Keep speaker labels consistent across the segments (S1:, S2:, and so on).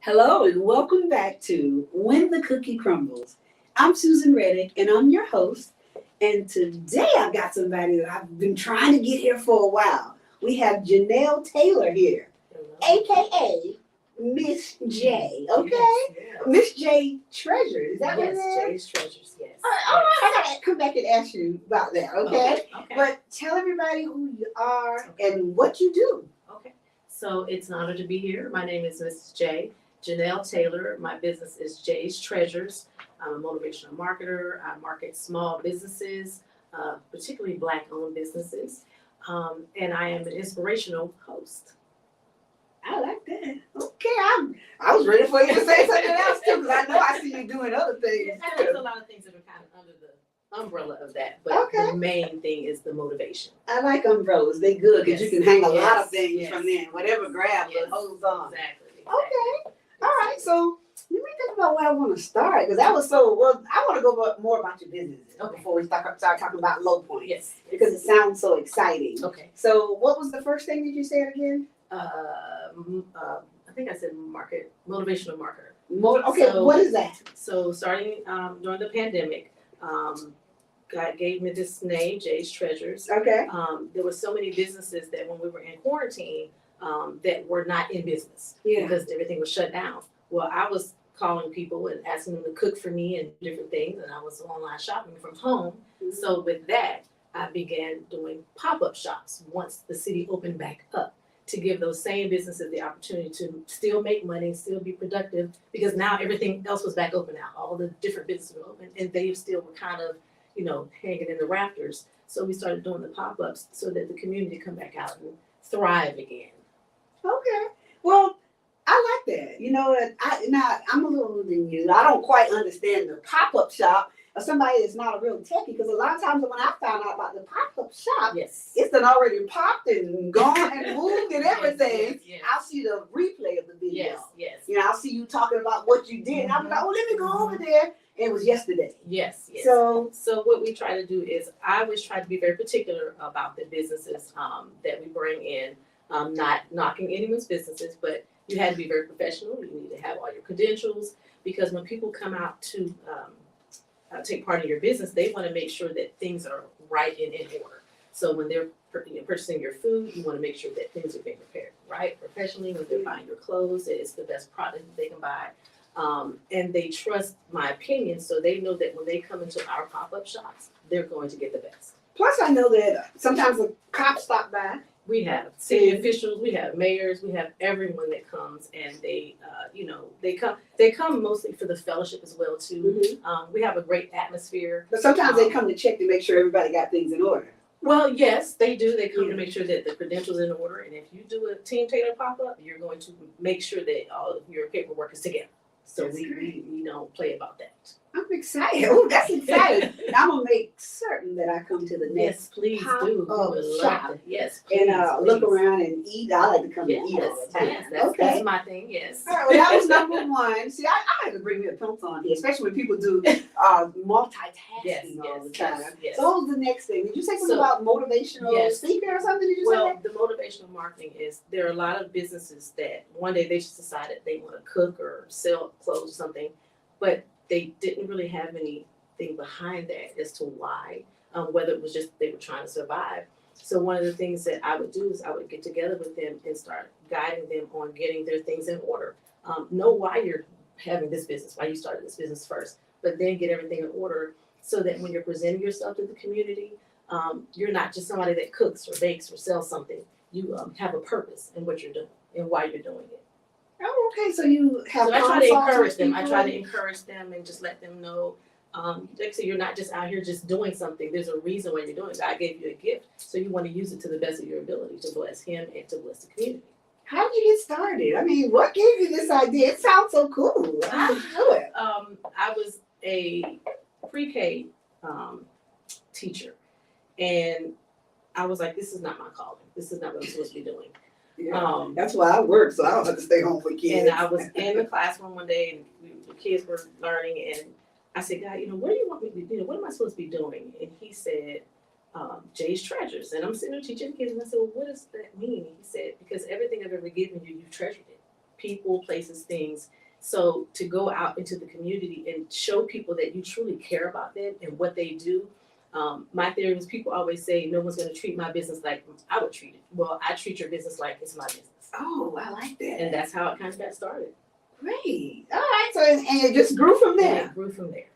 S1: Hello and welcome back to When the Cookie Crumbles. I'm Susan Reddick and I'm your host. And today I've got somebody that I've been trying to get here for a while. We have Janelle Taylor here, aka Miss Jaay. Okay, yes. Miss Jaay Treasure. Is that what it is?
S2: Jaay's Treasures. Yes.
S1: All right, I gotta come back and ask you about that. Okay. But tell everybody who you are and what you do.
S2: Okay. So it's an honor to be here. My name is Miss Jaay. Janelle Taylor. My business is Jaay's Treasures. I'm a motivational marketer. I market small businesses, particularly Black-owned businesses, and I am an inspirational host.
S1: I like that. Okay, I was ready for you to say something else too, because I know I see you doing other things.
S2: There's a lot of things that are kind of under the umbrella of that, but the main thing is the motivation.
S1: I like umbrellas. They good because you can hang a lot of things from them. Whatever grabs or holds on.
S2: Exactly.
S1: Okay. All right, so let me think about where I want to start, because that was so, well, I want to go more about your business before we start talking about low points.
S2: Yes.
S1: Because it sounds so exciting.
S2: Okay.
S1: So what was the first thing that you said again?
S2: I think I said motivational marketer.
S1: So, what is that?
S2: So starting during the pandemic, God gave me this name, Jaay's Treasures.
S1: Okay.
S2: There were so many businesses that when we were in quarantine, that were not in business because everything was shut down. Well, I was calling people and asking them to cook for me and different things, and I was online shopping from home. Mm-hmm. So with that, I began doing pop-up shops once the city opened back up, to give those same businesses the opportunity to still make money, still be productive, because now everything else was back open now. All the different businesses were open, and they still were kind of, hanging in the rafters. So we started doing the pop-ups so that the community come back out and thrive again.
S1: Okay. Well, I like that. I'm a little older than you. I don't quite understand the pop-up shop of somebody that's not a real techie, because a lot of times when I found out about the pop-up shop, it's done already popped and gone and moved and everything. Yes. I'll see the replay of the video.
S2: Yes.
S1: I'll see you talking about what you did. And I'll be like, oh, let me go over there. It was yesterday.
S2: Yes.
S1: So
S2: what we try to do is I always try to be very particular about the businesses that we bring in. Not knocking anyone's businesses, but you had to be very professional. You need to have all your credentials, because when people come out to take part in your business, they want to make sure that things are right and in order. So when they're purchasing your food, you want to make sure that things are being prepared right professionally. When they're buying your clothes, that it's the best product that they can buy. And they trust my opinion, so they know that when they come into our pop-up shops, they're going to get the best.
S1: Plus, I know that sometimes the cops stop by.
S2: We have city officials, we have mayors, we have everyone that comes, and they come mostly for the fellowship as well too. Mm-hmm. We have a great atmosphere.
S1: But sometimes they come to check to make sure everybody got things in order.
S2: Well, yes, they do. They come to make sure that the credentials are in order, and if you do a Team Taylor pop-up, you're going to make sure that all of your paperwork is together. So we don't play about that.
S1: I'm excited. Oh, that's exciting. I'm going to make certain that I come to the next shop.
S2: Yes,
S1: please. And look around and eat. I like to come and eat all the time.
S2: Yes, that's my thing, yes.
S1: All right, well, that was number one. See, I had to bring me a pencil on here, especially when people do multitasking all the time. Yes. So what was the next thing? Did you say something about motivational speaker or something? Did you say that?
S2: The motivational marketing is, there are a lot of businesses that one day they just decided they want to cook or sell clothes or something, but they didn't really have anything behind that as to why, whether it was just they were trying to survive. So one of the things that I would do is I would get together with them and start guiding them on getting their things in order. Know why you're having this business, why you started this business first, but then get everything in order so that when you're presenting yourself to the community, you're not just somebody that cooks or bakes or sells something. You have a purpose in what you're doing and why you're doing it.
S1: Oh, okay. So you have.
S2: So I try to encourage them. I try to encourage them and just let them know. Like I said, you're not just out here just doing something. There's a reason why you're doing it. God gave you a gift, so you want to use it to the best of your ability to bless Him and to bless the community.
S1: How did you get started? I mean, what gave you this idea? It sounds so cool. How did you do it?
S2: I was a pre-K teacher, and I was like, this is not my calling. This is not what I'm supposed to be doing.
S1: Yeah, that's why I work, so I don't have to stay home with kids.
S2: And I was in the classroom one day, and the kids were learning, and I said, God, what do you want me to do? What am I supposed to be doing? And he said, Jaay's Treasures. And I'm sitting there teaching the kids, and I said, well, what does that mean? He said, because everything I've ever given you, you've treasured it. people, places, things. So to go out into the community and show people that you truly care about them and what they do. My theory is people always say no one's going to treat my business like I would treat it. Well, I treat your business like it's my business.
S1: Oh, I like that.
S2: And that's how it kind of got started.
S1: Great. All right. So and it just grew from there.
S2: It grew from there.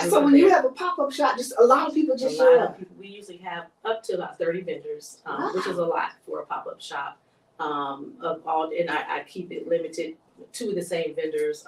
S1: So when you have a pop-up shop, just a lot of people just show up.
S2: We usually have up to about 30 vendors, which is a lot for a pop-up shop. And I keep it limited to the same vendors.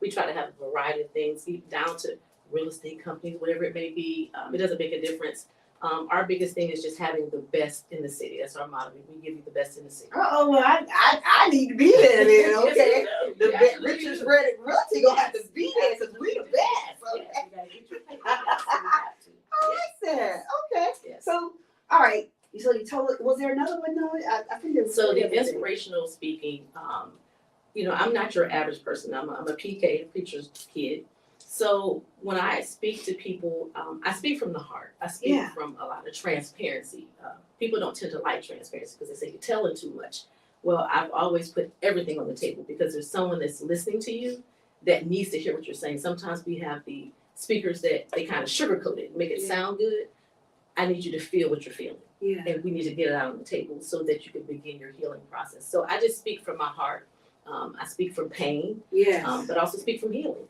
S2: We try to have a variety of things, down to real estate companies, whatever it may be. It doesn't make a difference. Our biggest thing is just having the best in the city. That's our motto. We give you the best in the city.
S1: Oh well, I need to be there then. Okay, Richard's Reddit Realty gonna have to be there because we the best. Okay.
S2: Yeah, you gotta get your paper.
S1: I like that. Okay.
S2: Yes.
S1: So all right. So you told. Was there another one? No, I think there was.
S2: So the inspirational speaking. I'm not your average person. I'm a PK, preacher's kid. So when I speak to people, I speak from the heart. I speak from a lot of transparency. People don't tend to like transparency because they say you're telling too much. Well, I've always put everything on the table because there's someone that's listening to you that needs to hear what you're saying. Sometimes we have the speakers that they kind of sugarcoat it, make it sound good. I need you to feel what you're feeling.
S1: Yeah.
S2: And we need to get it out on the table so that you can begin your healing process. So I just speak from my heart. I speak from pain, but also speak from healing.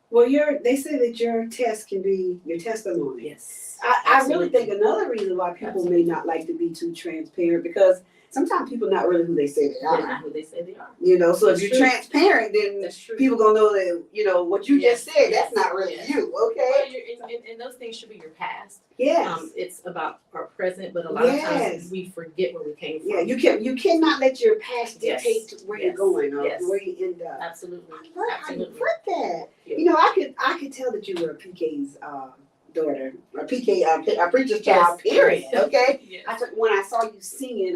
S1: Well, they say that your test can be your testimony.
S2: Yes.
S1: I really think another reason why people may not like to be too transparent because sometimes people not really who they say they are.
S2: They're not who they say they are.
S1: So if you're transparent, then people gonna know that what you just said. That's not really you. Okay.
S2: Well, and those things should be your past.
S1: Yes.
S2: It's about our present, but a lot of times we forget where we came from.
S1: Yeah, you cannot let your past dictate where you're going or where you end up.
S2: Absolutely.
S1: How you put that? I could tell that you were a PK's daughter, a PK, a preacher's child. Period. Okay.
S2: Yes.
S1: When I saw you singing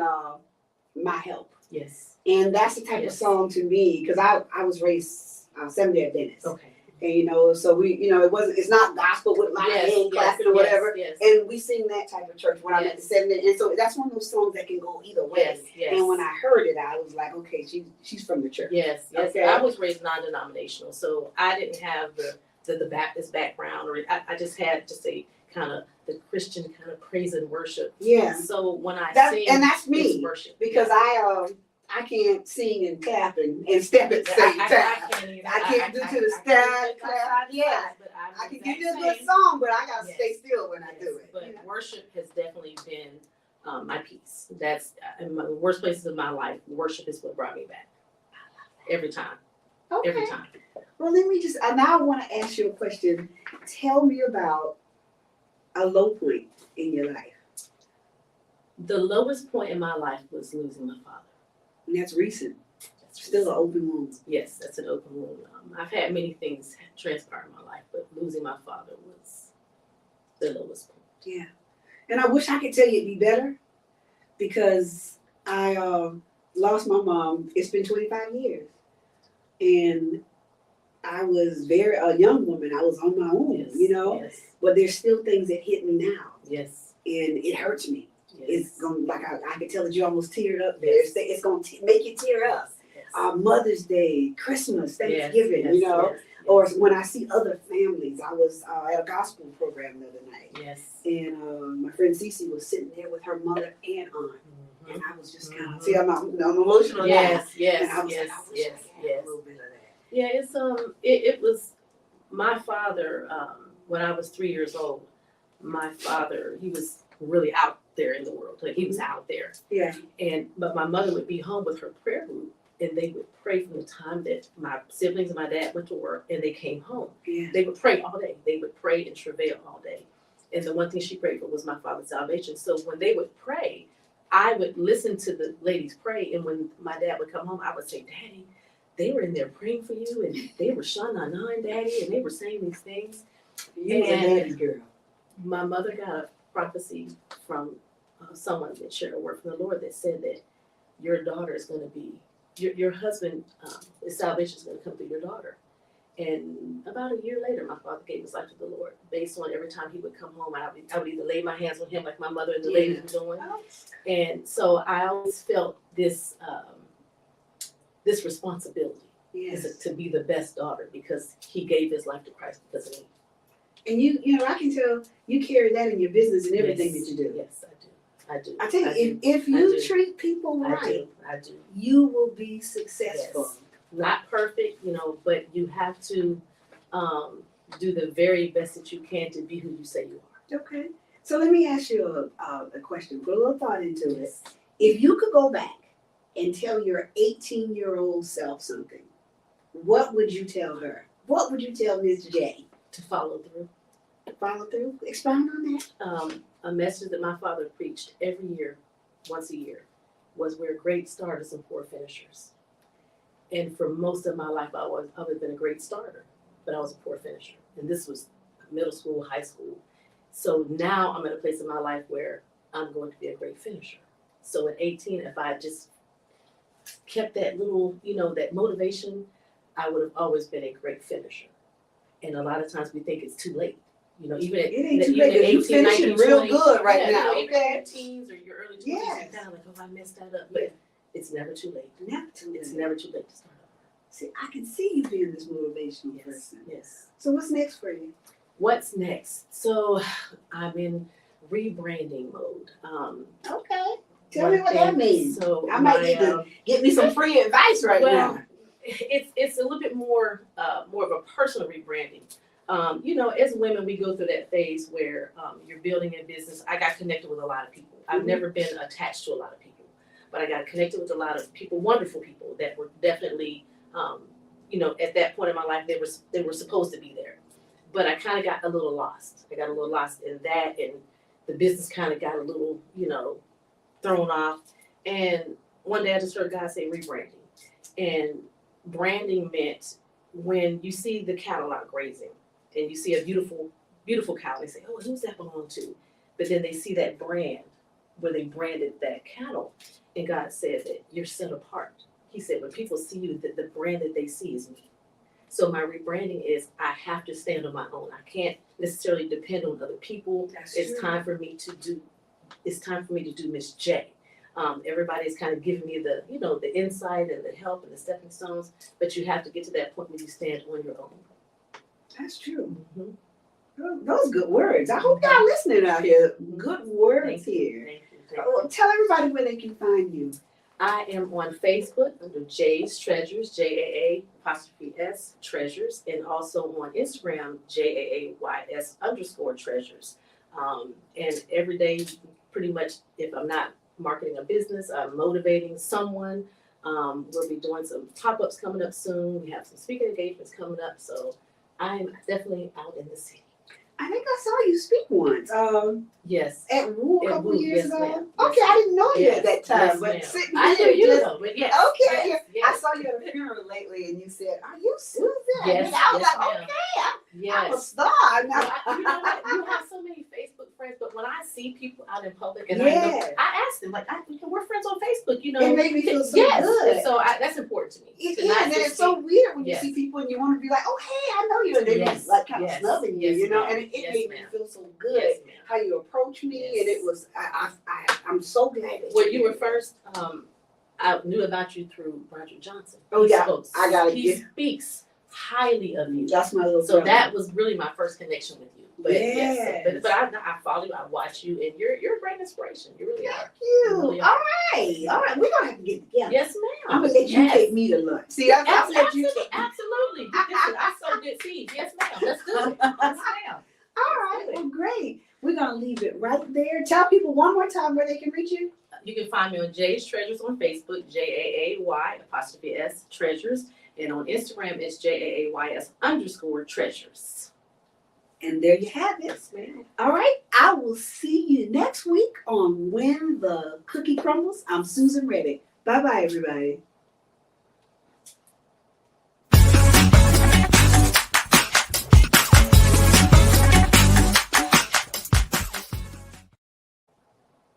S1: "My Help,"
S2: yes,
S1: and that's the type of song to me because I was raised Seventh-day Adventist.
S2: Okay.
S1: And so we, it's not gospel with my hand clapping or whatever.
S2: Yes.
S1: And we sing that type of church when I'm at the 70s. And so that's one of those songs that can go either way.
S2: Yes.
S1: And when I heard it, I was like, okay, she's from the church.
S2: Yes.
S1: Okay.
S2: I was raised non-denominational, so I didn't have the Baptist background, or I just had just a kind of the Christian kind of praise and worship.
S1: Yeah.
S2: So when I sing,
S1: and that's me,
S2: it's worship.
S1: because I can't sing and clap and step at the same time. I can't do to the step, clap. Yeah. I can give you a good song, but I gotta stay still when I do it.
S2: But worship has definitely been my peace. That's in the worst places of my life. Worship is what brought me back. Every time.
S1: Okay.
S2: Every time.
S1: Well, let me now I want to ask you a question. Tell me about a low point in your life.
S2: The lowest point in my life was losing my father.
S1: And that's recent. Still an open wound.
S2: Yes, that's an open wound. I've had many things transpire in my life, but losing my father was the lowest point.
S1: Yeah. And I wish I could tell you it'd be better because I lost my mom. It's been 25 years. And I was a young woman. I was on my own,
S2: Yes.
S1: But there's still things that hit me now.
S2: Yes.
S1: And it hurts me.
S2: Yes.
S1: It's going I could tell that you almost teared up there. It's going to make you tear up.
S2: Yes.
S1: Mother's Day, Christmas, Thanksgiving,
S2: Yes.
S1: Or when I see other families. I was at a gospel program the other night.
S2: Yes.
S1: And my friend Cece was sitting there with her mother and aunt.
S2: Mm-hmm.
S1: And I was just kind of, see, I'm emotional now.
S2: Yes.
S1: And I was like, I wish I could have a little bit of that.
S2: Yeah, it's it was my father, when I was 3 years old, my father, he was really out there in the world. Like he was out there.
S1: Yeah.
S2: But my mother would be home with her prayer group and they would pray from the time that my siblings and my dad went to work and they came home.
S1: Yeah.
S2: They would pray all day. They would pray and travail all day. And the one thing she prayed for was my father's salvation. So when they would pray, I would listen to the ladies pray. And when my dad would come home, I would say, Daddy, they were in there praying for you and they were shana, Daddy, and they were saying these things.
S1: You were a daddy girl.
S2: My mother got a prophecy from someone that shared a word from the Lord that said that your daughter is going to be, your husband, his salvation is going to come through your daughter. And about a year later, my father gave his life to the Lord based on every time he would come home, I would either lay my hands on him like my mother and the ladies were doing. And so I always felt this this responsibility
S1: Yes.
S2: is to be the best daughter because he gave his life to Christ because of me.
S1: And you know, I can tell you carry that in your business and everything
S2: Yes.
S1: that you do.
S2: Yes, I do.
S1: I tell you,
S2: do.
S1: if
S2: I
S1: you
S2: do.
S1: treat people right,
S2: I do.
S1: you will be successful.
S2: Yes. Not perfect, but you have to do the very best that you can to be who you say you are.
S1: Okay. So let me ask you a question. Put a little thought into it.
S2: Yes.
S1: If you could go back and tell your 18-year-old self something, what would you tell her? What would you tell Miss Jaay?
S2: To follow through.
S1: Follow through? Expound on that.
S2: A message that my father preached every year, once a year, was we're great starters and poor finishers. And for most of my life, I've been a great starter, but I was a poor finisher. And this was middle school, high school. So now I'm at a place in my life where I'm going to be a great finisher. So at 18, if I just kept that little, that motivation, I would have always been a great finisher. And a lot of times we think it's too late. Even at,
S1: It ain't too
S2: even
S1: late.
S2: at
S1: 'Cause you
S2: 18,
S1: finishing
S2: 19,
S1: real
S2: 20,
S1: good right
S2: yeah,
S1: now.
S2: even in
S1: Okay.
S2: your teens or your early 20s,
S1: Yes.
S2: you're kind of like, oh, I messed that up. But it's never too late.
S1: Never too
S2: It's
S1: late.
S2: never too late to start over.
S1: See, I can see you being this motivational
S2: Yes.
S1: person.
S2: Yes.
S1: So what's next for you?
S2: What's next? So I'm in rebranding mode.
S1: Okay. Tell me what that means.
S2: So
S1: I might need to get me some free advice right now.
S2: It's a little bit more of a personal rebranding. As women, we go through that phase where you're building a business. I got connected with a lot of people. I've
S1: Mhm.
S2: never been attached to a lot of people, but I got connected with a lot of people, wonderful people that were definitely, at that point in my life, they were supposed to be there. But I kind of got a little lost. I got a little lost in that, and the business kind of got a little, thrown off. And one day I just heard God say rebranding. And branding meant when you see the cattle out grazing and you see a beautiful, beautiful cow, they say, oh, who's that belong to? But then they see that brand where they branded that cattle. And God said that you're set apart. He said, when people see you, that the brand that they see is me. So my rebranding is I have to stand on my own. I can't necessarily depend on other people. It's time for me to do Miss Jaay. Everybody's kind of giving me the insight and the help and the stepping stones, but you have to get to that point where you stand on your own.
S1: That's true.
S2: Mm-hmm.
S1: Those good words. I hope y'all listening out here. Good words
S2: Thank you.
S1: here.
S2: Thank you.
S1: Tell everybody where they can find you.
S2: I am on Facebook under Jaay's Treasures, JAA_S Treasures, and also on Instagram, JAAYS_Treasures. And every day, pretty much, if I'm not marketing a business, I'm motivating someone. We'll be doing some pop-ups coming up soon. We have some speaking engagements coming up, so I'm definitely out in the city.
S1: I think I saw you speak once.
S2: Yes.
S1: At Woo a couple
S2: Woo,
S1: years
S2: yes,
S1: ago.
S2: ma'am.
S1: Okay, I didn't know you
S2: Yes,
S1: at that time,
S2: yes,
S1: but
S2: ma'am.
S1: sitting
S2: I
S1: here
S2: knew you
S1: just-
S2: though, but yes.
S1: Okay,
S2: yes,
S1: I
S2: yes.
S1: saw you at a funeral lately, and you said, "Are you Susan?"
S2: Yes,
S1: And I was
S2: yes,
S1: like,
S2: ma'am.
S1: "Okay, I'm a
S2: Yes.
S1: star."
S2: Well, you know what? You have so many Facebook friends, but when I see people out in public and
S1: Yes.
S2: I ask them, like, we're friends on Facebook,
S1: It made me feel so
S2: yes.
S1: good.
S2: So that's important to me.
S1: It
S2: to
S1: is,
S2: not
S1: and
S2: just
S1: it's so
S2: be-
S1: weird when
S2: Yes.
S1: you see people and you want to be like, "Oh, hey, I know you," and they
S2: Yes,
S1: just like kind of
S2: yes,
S1: snubbing you,
S2: yes, ma'am.
S1: and it
S2: Yes,
S1: made me
S2: ma'am.
S1: feel so good
S2: Yes, ma'am.
S1: how you approached me,
S2: Yes.
S1: and it was I'm so glad that
S2: When you were first, I knew about you through Roger Johnson.
S1: Oh,
S2: He
S1: yeah.
S2: spoke-
S1: I gotta
S2: He
S1: get-
S2: speaks highly of you.
S1: That's my little
S2: So
S1: brother.
S2: that was really my first connection with you. But
S1: Yes.
S2: but I follow you, I watch you, and you're a great inspiration. You really are.
S1: Thank you.
S2: Really
S1: All
S2: are.
S1: right, we're gonna have to get together.
S2: Yes, ma'am.
S1: I'm gonna let you
S2: Yes.
S1: take me to lunch. See, I'm gonna let you.
S2: Absolutely. Listen, I sow good seeds. Yes, ma'am. Let's do it. Yes, ma'am.
S1: All right, well, great. We're gonna leave it right there. Tell people one more time where they can reach you.
S2: You can find me on Jaay's Treasures on Facebook, JAAY_S Treasures, and on Instagram it's JAAYS_Treasures.
S1: And there you have it.
S2: Yes, ma'am.
S1: All right, I will see you next week on When the Cookie Crumbles. I'm Susan Reddick. Bye bye, everybody.